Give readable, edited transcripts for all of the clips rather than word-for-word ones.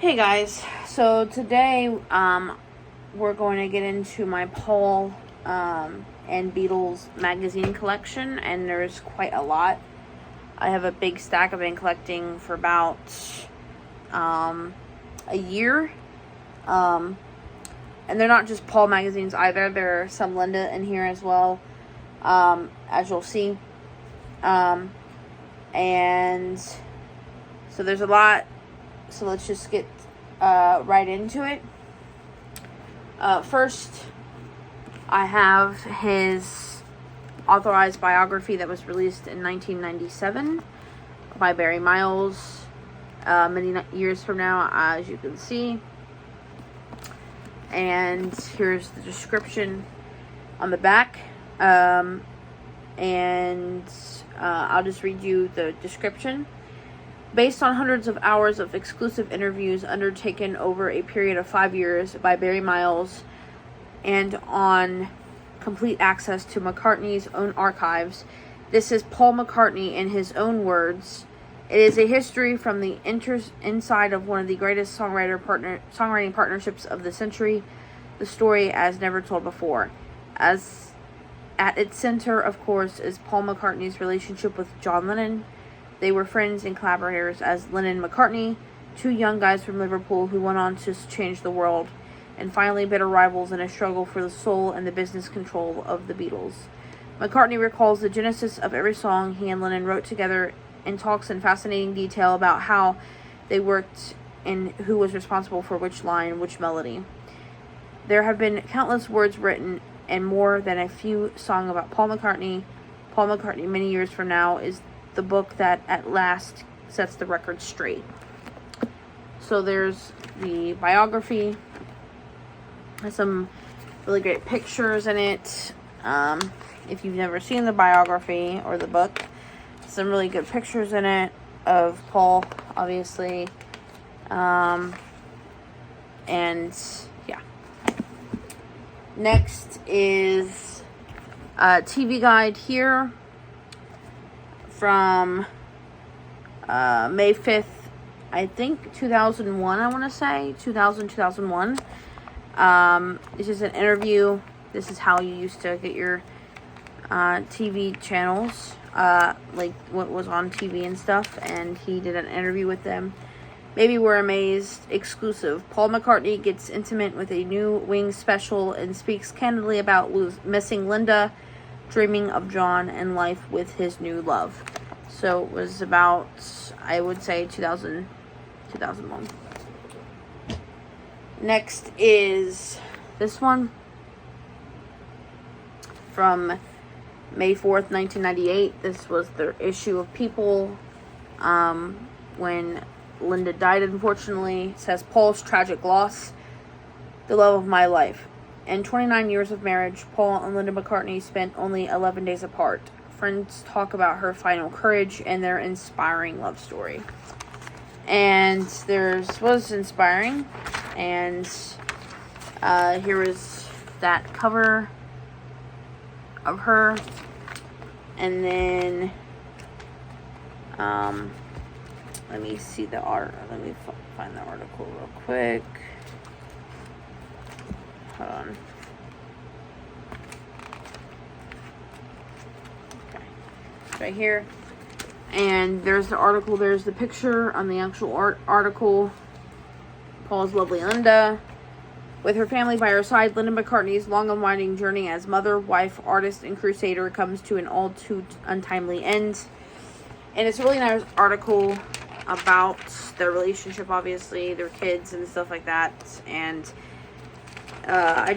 Hey guys, so today we're going to get into my Paul and Beatles magazine collection, and there's quite a lot. I have a big stack I've been collecting for about a year, and they're not just Paul magazines either. There are some Linda in here as well, as you'll see, and so there's a lot. So let's just get right into it. First, I have his authorized biography that was released in 1997 by Barry Miles, many years from now, as you can see. And here's the description on the back. And I'll just read you the description. Based on hundreds of hours of exclusive interviews undertaken over a period of 5 years by Barry Miles and on complete access to McCartney's own archives, this is Paul McCartney in his own words. It is a history from the inside of one of the greatest songwriting partnerships of the century, the story as never told before. As at its center, of course, is Paul McCartney's relationship with John Lennon. They were friends and collaborators as Lennon and McCartney, two young guys from Liverpool who went on to change the world, and finally bitter rivals in a struggle for the soul and the business control of the Beatles. McCartney recalls the genesis of every song he and Lennon wrote together and talks in fascinating detail about how they worked and who was responsible for which line, which melody. There have been countless words written and more than a few sung about Paul McCartney. Paul McCartney, many years from now, is the book that at last sets the record straight. So there's the biography. Has some really great pictures in it. If you've never seen the biography or the book, some really good pictures in it of Paul, obviously. And yeah. Next is a TV guide here from May 5th, I think 2001, I want to say 2001. This is an interview. This is how you used to get your TV channels, like what was on TV and stuff, and he did an interview with them. Maybe We're Amazed exclusive. Paul McCartney gets intimate with a new Wings special and speaks candidly about missing Linda, dreaming of John, and life with his new love. So it was about, I would say, 2001. Next is this one from May 4th, 1998. This was the issue of People when Linda died, unfortunately. It says, Paul's tragic loss, the love of my life. In 29 years of marriage, Paul and Linda McCartney spent only 11 days apart. Friends talk about her final courage and their inspiring love story. And theirs was inspiring. And here is that cover of her. And then, let me see the art. Let me find the article real quick. Hold on. Okay. Right here. And there's the article. There's the picture on the actual article. Paul's lovely Linda. With her family by her side, Linda McCartney's long and winding journey as mother, wife, artist, and crusader comes to an all too untimely end. And it's a really nice article about their relationship, obviously, their kids and stuff like that. And I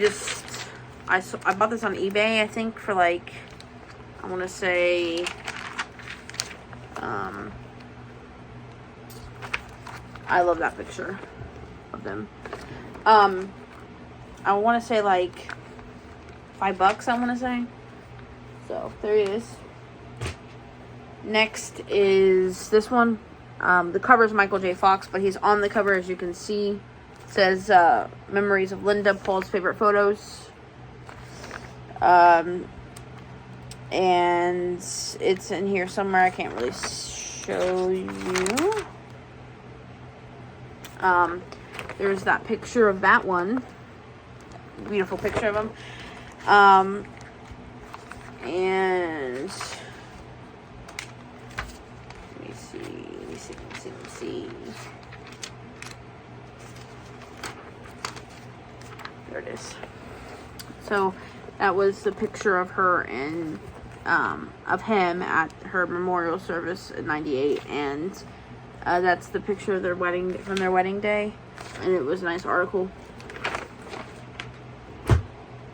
bought this on eBay, I think, for like, I want to say, I love that picture of them. I want to say like $5, I want to say. So there it is. Next is this one. The cover is Michael J. Fox, but he's on the cover, as you can see. It says Memories of Linda, Paul's favorite photos. And it's in here somewhere. I can't really show you. There's that picture of that one. Beautiful picture of him. And let me see. There it is. So that was the picture of her and of him at her memorial service in '98, and that's the picture of their wedding from their wedding day, and it was a nice article.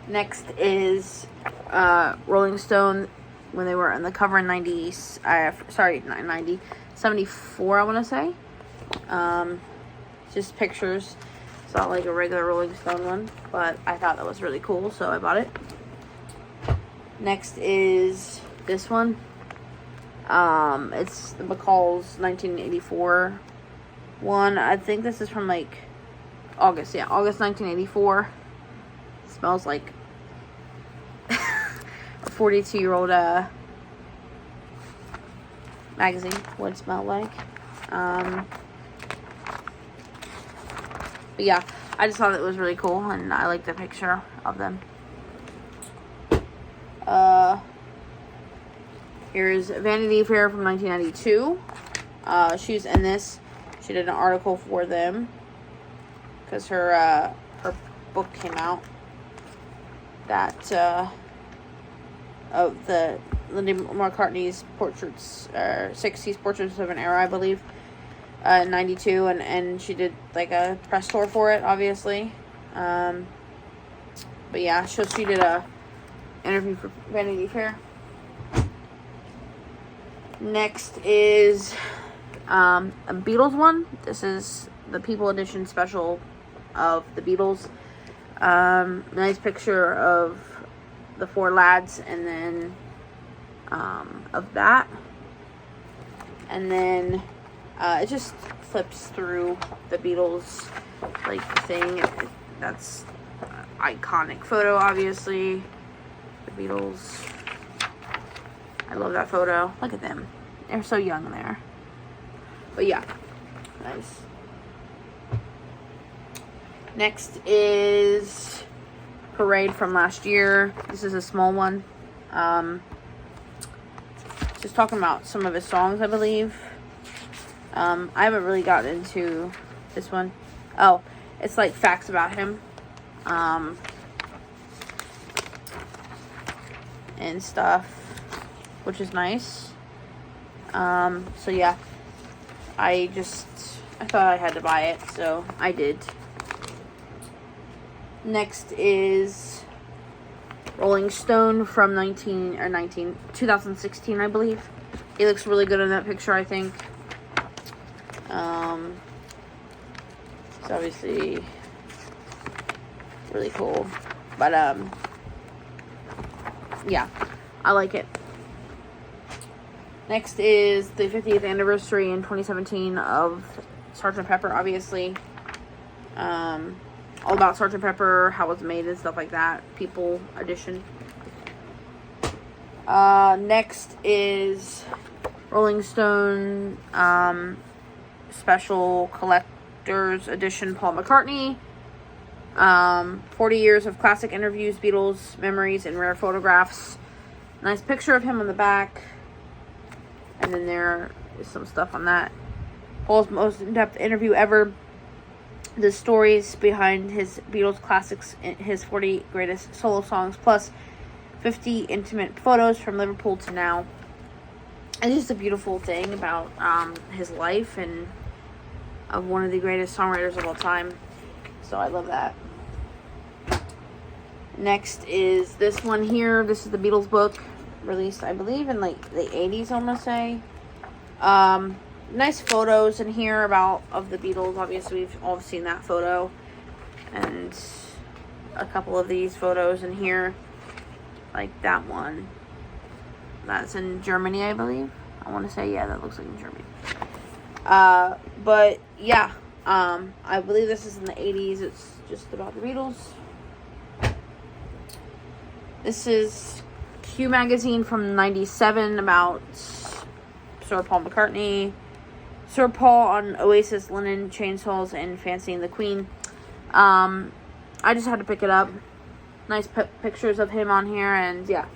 Next is Rolling Stone when they were on the cover in 74, I want to say. Just pictures. It's not like a regular Rolling Stone one, but I thought that was really cool, so I bought it. Next is this one. It's the McCall's 1984 one. I think this is from like August. Yeah, August 1984. It smells like a 42-year-old magazine would smell like. But yeah, I just thought it was really cool, and I like the picture of them. Here's Vanity Fair from 1992. She's in this. She did an article for them because her book came out that of the Linda McCartney's portraits, 60s portraits of an era, I believe, in 92, and she did like a press tour for it, obviously. But yeah, so she did a interview for Vanity Fair. Next is a Beatles one. This is the People Edition special of the Beatles. Nice picture of the four lads, and then of that, and then it just flips through the Beatles like thing. That's iconic photo, obviously. The Beatles. I love that photo. Look at them. They're so young there. But yeah, nice. Next is Parade from last year. This is a small one. Just talking about some of his songs, I believe. I haven't really gotten into this one. Oh, it's like facts about him. And stuff, which is nice. So yeah, I thought I had to buy it, so I did. Next is Rolling Stone from 2016, I believe. He looks really good in that picture, I think. It's obviously really cool, but yeah, I like it. Next is the 50th anniversary in 2017 of Sgt. Pepper, obviously. All about Sgt. Pepper, how it's made and stuff like that. People edition. Next is Rolling Stone special collector's edition Paul McCartney. 40 years of classic interviews, Beatles, memories, and rare photographs. Nice picture of him on the back. And then there is some stuff on that. Paul's most in-depth interview ever. The stories behind his Beatles classics, his 40 greatest solo songs, plus 50 intimate photos from Liverpool to now. It's just a beautiful thing about his life and of one of the greatest songwriters of all time. So I love that. Next is this one here. This is the Beatles book, released, I believe, in like the 80s, I want to say. Nice photos in here of the Beatles. Obviously, we've all seen that photo. And a couple of these photos in here. Like that one. That's in Germany, I believe. I want to say, yeah, that looks like in Germany. But, yeah. I believe this is in the 80s. It's just about the Beatles. This is Q Magazine from 97 about Sir Paul McCartney. Sir Paul on Oasis linen chainsaws and Fancying the Queen. I just had to pick it up. Nice pictures of him on here, and yeah.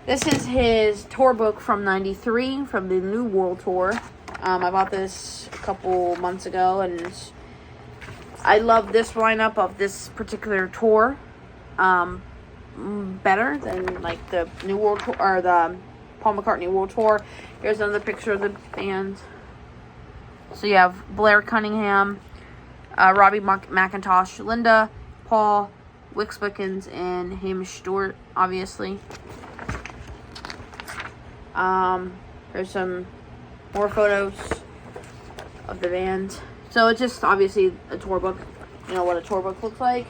This is his tour book from '93, from the New World Tour. I bought this a couple months ago, and I love this lineup of this particular tour better than like the New World Tour or the Paul McCartney World Tour. Here's another picture of the band. So you have Blair Cunningham, Robbie McIntosh, Linda, Paul, Wix Wickens, and Hamish Stewart, obviously. There's some more photos of the band. So it's just obviously a tour book. You know what a tour book looks like.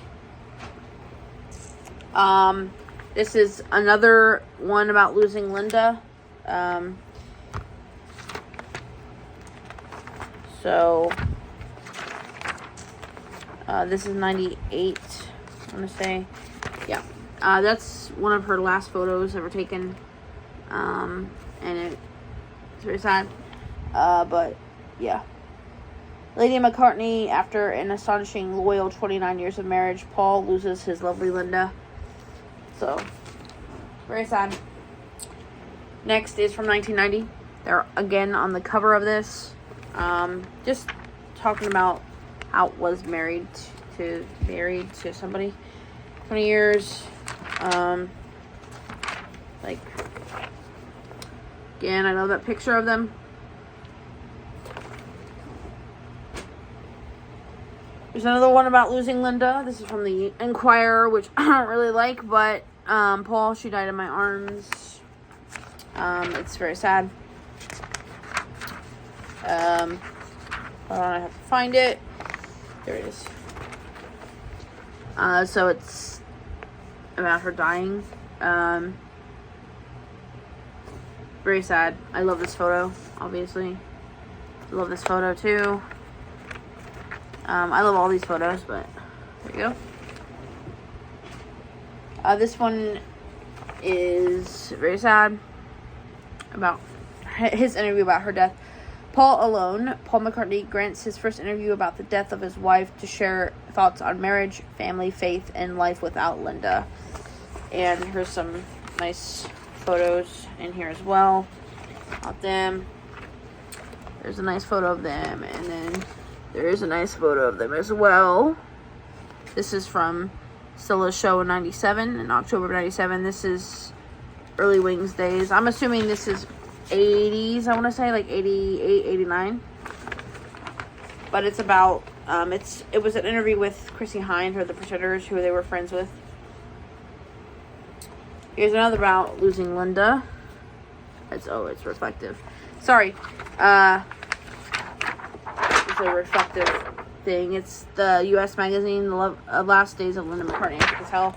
This is another one about losing Linda. This is 98, I want to say. Yeah. That's one of her last photos ever taken. And it's very sad. But, yeah. Lady McCartney, after an astonishing loyal 29 years of marriage, Paul loses his lovely Linda. So, very sad. Next is from 1990. They're again on the cover of this. Just talking about how it was married to somebody. 20 years. Like, again, I love that picture of them. There's another one about losing Linda. This is from the Enquirer, which I don't really like, but Paul, she died in my arms. It's very sad. Hold on, I have to find it. There it is. So it's about her dying. Very sad. I love this photo, obviously. I love this photo too. I love all these photos, but there you go. This one is very sad. About his interview about her death. Paul alone. Paul McCartney grants his first interview about the death of his wife to share thoughts on marriage, family, faith, and life without Linda. And here's some nice photos in here as well of them. There's a nice photo of them, and then there is a nice photo of them as well. This is from Stilla's show in 97, in October of 97. This is early Wings days. I'm assuming this is 80s, I want to say, like 88, 89. But it's about, it was an interview with Chrissie Hynde, or the Pretenders, who they were friends with. Here's another about losing Linda. It's reflective. Sorry. It's a reflective thing. It's the U.S. magazine, The Last Days of Linda McCartney, as you can tell.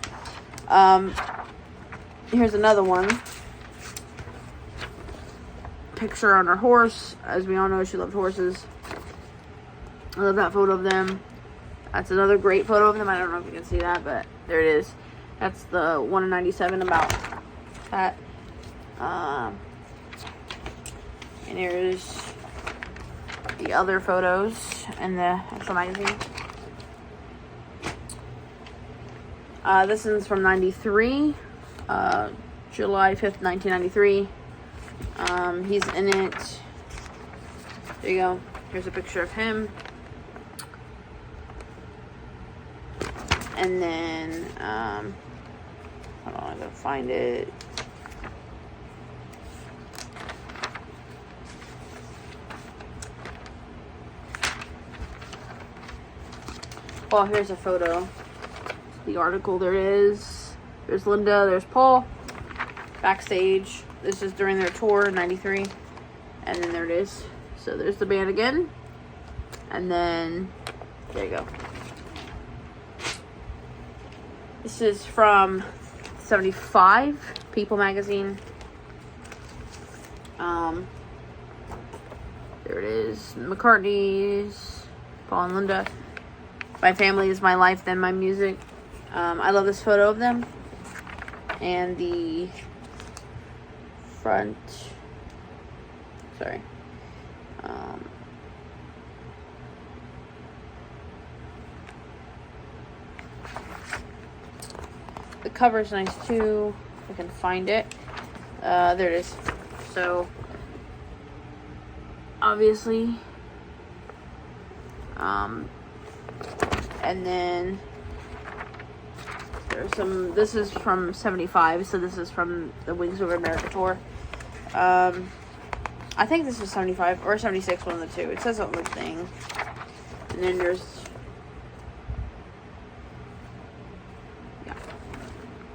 Here's another one. Picture on her horse. As we all know, she loved horses. I love that photo of them. That's another great photo of them. I don't know if you can see that, but there it is. That's the one in 97 about that. And here's the other photos in the actual magazine. This one's from 93. July 5th, 1993. He's in it. There you go. Here's a picture of him. And then, hold on, I gotta find it. Oh, here's a photo. The article, there it is. There's Linda, there's Paul. Backstage. This is during their tour, 93. And then there it is. So there's the band again. And then, there you go. This is from 75, People magazine. There it is. McCartney's, Paul and Linda. My family is my life, then my music. I love this photo of them. And the front. Sorry. The cover's nice too. If I can find it. There it is. So, obviously, and then there's some. This is from '75, so this is from the Wings Over America tour. I think this is 75 or 76, one of the two. It says on the thing. And then there's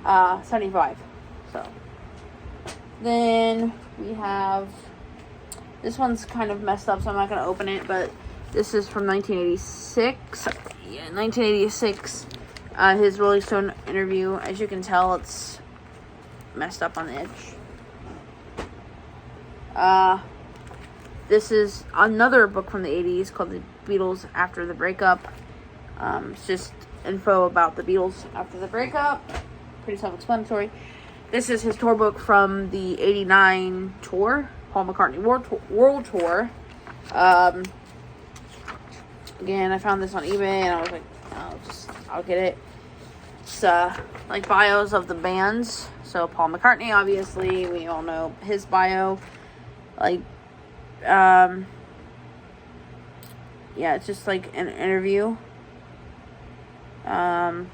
75. So then we have, this one's kind of messed up, so I'm not going to open it, but this is from 1986. Yeah, 1986. His Rolling Stone interview. As you can tell, it's messed up on the edge. This is another book from the 80s called The Beatles After the Breakup. It's just info about the Beatles after the breakup. Pretty self-explanatory. This is his tour book from the 89 tour, Paul McCartney World Tour. Again, I found this on eBay and I was like, I'll get it. It's like bios of the bands. So Paul McCartney, obviously, we all know his bio. Like, yeah, it's just like an interview. And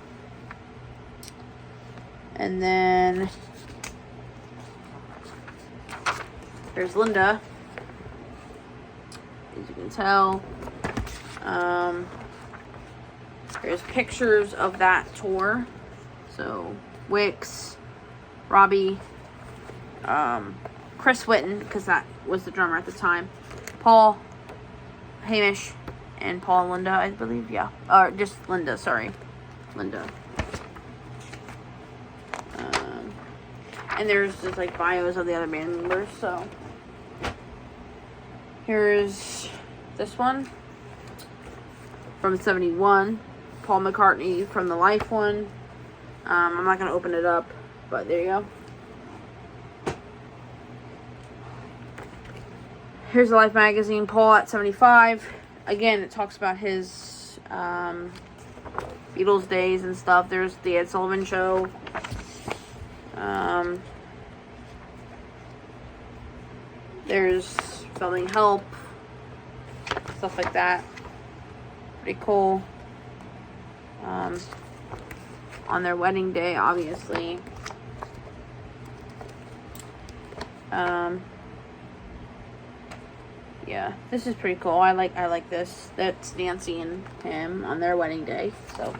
then there's Linda, as you can tell. There's pictures of that tour. So Wicks, Robbie, Chris Whitten, because that was the drummer at the time, Paul, Hamish, and Paul and Linda, I believe. Yeah, or just Linda. Sorry, Linda. And there's just like bios of the other band members. So here's this one from '71, Paul McCartney from the Life one. I'm not gonna open it up, but there you go. Here's the Life magazine, Paul at 75. Again, it talks about his Beatles days and stuff. There's the Ed Sullivan Show. There's Spelling Help, stuff like that. Pretty cool. On their wedding day, obviously. Yeah, this is pretty cool. I like this. That's Nancy and him on their wedding day. So,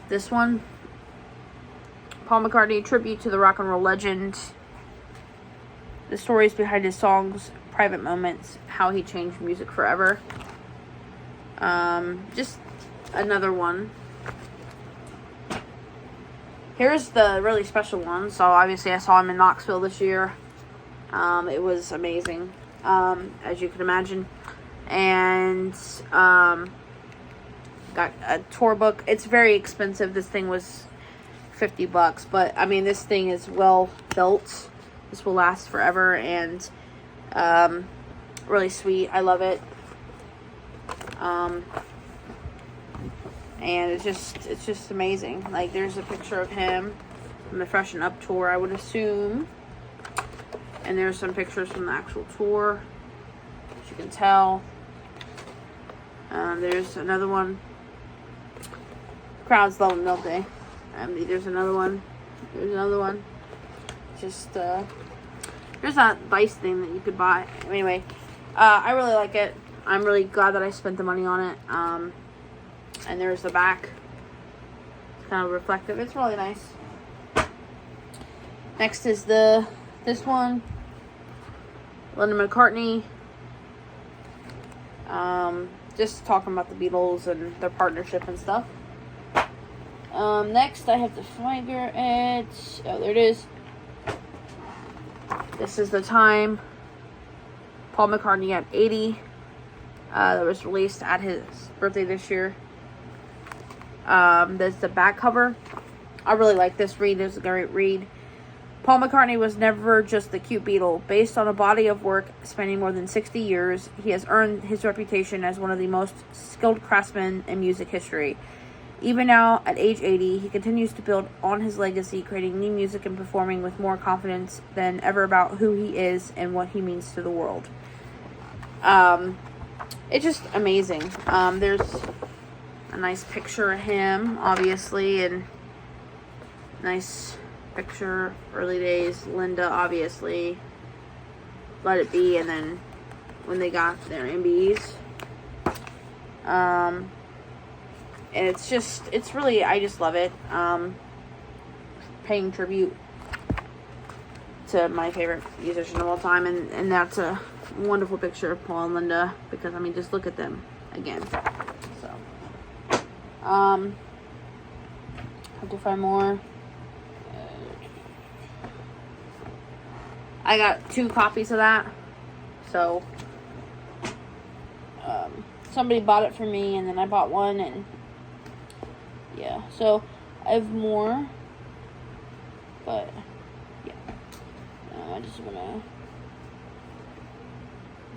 this one, Paul McCartney, tribute to the rock and roll legend. The stories behind his songs, private moments, how he changed music forever. Just another one. Here's the really special one. So obviously I saw him in Knoxville this year. It was amazing, as you can imagine. And got a tour book. It's very expensive. This thing was $50, but I mean, this thing is well built. This will last forever, and really sweet. I love it. And it's just amazing. Like, there's a picture of him from the Freshen Up tour, I would assume. And there's some pictures from the actual tour, as you can tell. There's another one. Crowds love him, don't they? There's another one. There's another one. Just, there's that Vice thing that you could buy. Anyway, I really like it. I'm really glad that I spent the money on it. And there's the back. It's kind of reflective. It's really nice. Next is this one. Linda McCartney. Just talking about the Beatles and their partnership and stuff. Next, I have to find it. Oh, there it is. This is the time. Paul McCartney at 80. That was released at his birthday this year. There's the back cover. I really like this read. It's a great read. Paul McCartney was never just the cute Beatle. Based on a body of work spanning more than 60 years, he has earned his reputation as one of the most skilled craftsmen in music history. Even now, at age 80, he continues to build on his legacy, creating new music and performing with more confidence than ever about who he is and what he means to the world. It's just amazing. There's a nice picture of him, obviously, and nice picture, early days, Linda, obviously, Let It Be, and then when they got their MBEs. And it's really, I just love it. Paying tribute to my favorite musician of all time, and that's a wonderful picture of Paul and Linda, because, I mean, just look at them again. So, have to find more. I got 2 copies of that, so somebody bought it for me, and then I bought one, and yeah, so I have more, but yeah, I just wanna,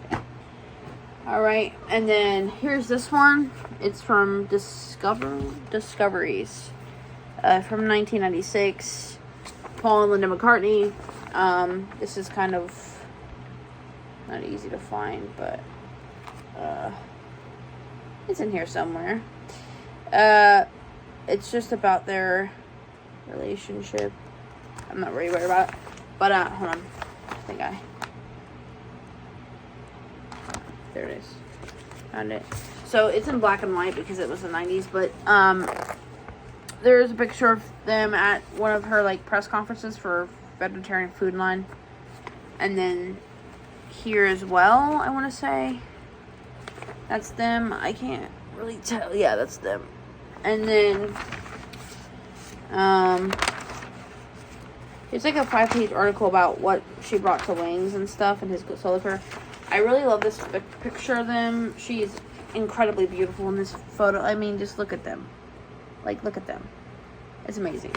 okay. Alright, and then here's this one. It's from Discoveries, from 1996, Paul and Linda McCartney. This is kind of not easy to find, but it's in here somewhere. It's just about their relationship. I'm not really worried about it, but hold on, I think there it is, found it. So it's in black and white because it was the 90s, but there's a picture of them at one of her like press conferences for Vegetarian Food Line, and then here as well, I want to say that's them. I can't really tell. Yeah, that's them. And then it's like a 5-page article about what she brought to Wings and stuff, and his solo career. I really love this picture of them. She's incredibly beautiful in this photo. I mean, just look at them. Like, look at them. It's amazing.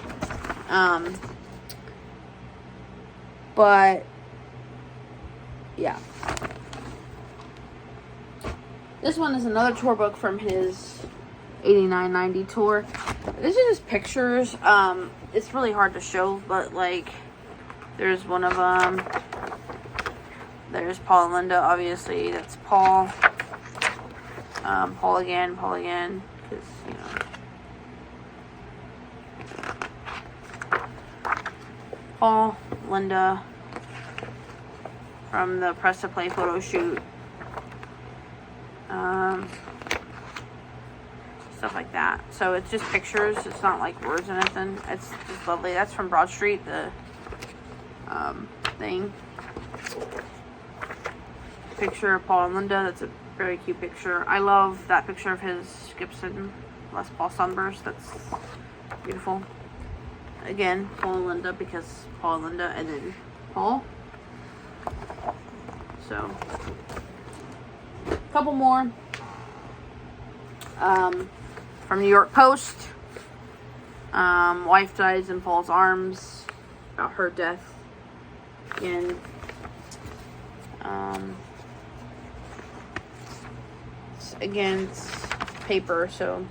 But yeah, this one is another tour book from his 89-90 tour. This is just pictures. It's really hard to show, but like, there's one of them. There's Paul and Linda, obviously. That's Paul. Paul again, because, you know. Paul, Linda, from the Press to Play photo shoot. Stuff like that. So it's just pictures. It's not like words or anything. It's just lovely. That's from Broad Street, the thing. Picture of Paul and Linda. That's a very cute picture. I love that picture of his Gibson Les Paul Sunburst. That's beautiful. Again, Paul and Linda, because Paul and Linda, and then Paul. So, a couple more. From New York Post. Wife dies in Paul's arms. About her death. Again. It's paper, so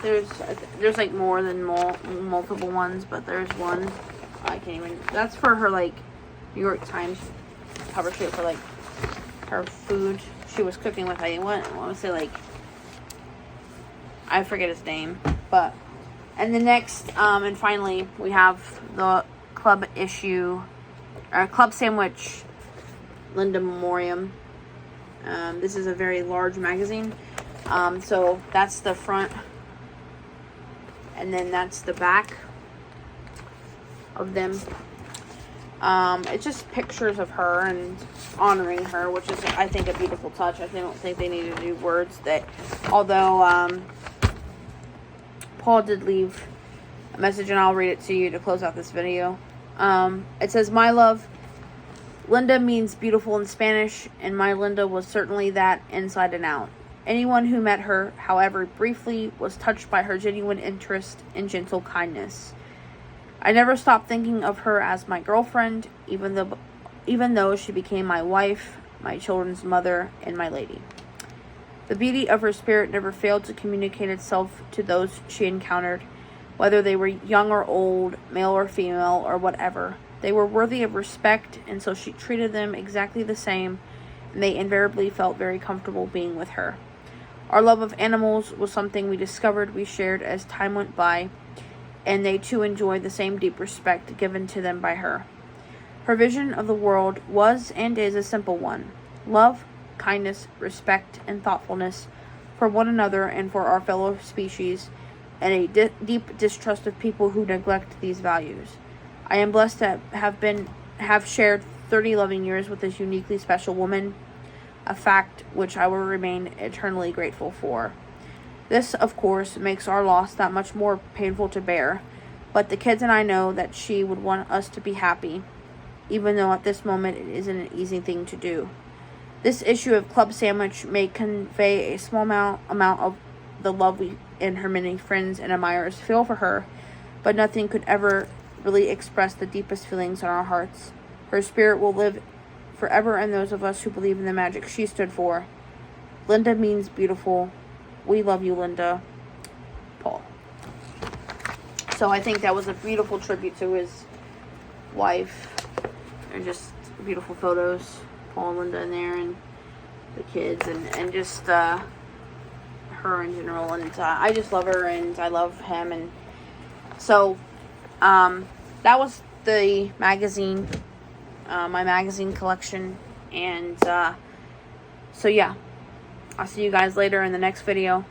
there's like more than multiple ones, but there's one. I can't even. That's for her like New York Times cover sheet for like her food she was cooking with. I want to say like, I forget his name, but and the next and finally we have the club issue or club sandwich Linda Memoriam. This is a very large magazine. So that's the front, and then that's the back of them. It's just pictures of her and honoring her, which is, I think, a beautiful touch. I don't think they need to do words. That, although Paul did leave a message, and I'll read it to you to close out this video. It says, "My love, Linda means beautiful in Spanish, and my Linda was certainly that inside and out. Anyone who met her, however briefly, was touched by her genuine interest and gentle kindness. I never stopped thinking of her as my girlfriend, even though she became my wife, my children's mother, and my lady. The beauty of her spirit never failed to communicate itself to those she encountered, whether they were young or old, male or female, or whatever. They were worthy of respect, and so she treated them exactly the same, and they invariably felt very comfortable being with her. Our love of animals was something we discovered we shared as time went by, and they too enjoyed the same deep respect given to them by her. Her vision of the world was and is a simple one: love, kindness, respect, and thoughtfulness for one another and for our fellow species, and a deep distrust of people who neglect these values. I am blessed to have shared 30 loving years with this uniquely special woman, a fact which I will remain eternally grateful for. This, of course, makes our loss that much more painful to bear, but the kids and I know that she would want us to be happy, even though at this moment it isn't an easy thing to do. This issue of Club Sandwich may convey a small amount of the love we and her many friends and admirers feel for her, but nothing could ever really express the deepest feelings in our hearts. Her spirit will live forever in those of us who believe in the magic she stood for. Linda means beautiful. We love you, Linda. Paul. So I think that was a beautiful tribute to his wife. And just beautiful photos. Paul and Linda in there, and the kids, and just her in general. And I just love her, and I love him. And so that was the magazine, my magazine collection. And so yeah, I'll see you guys later in the next video.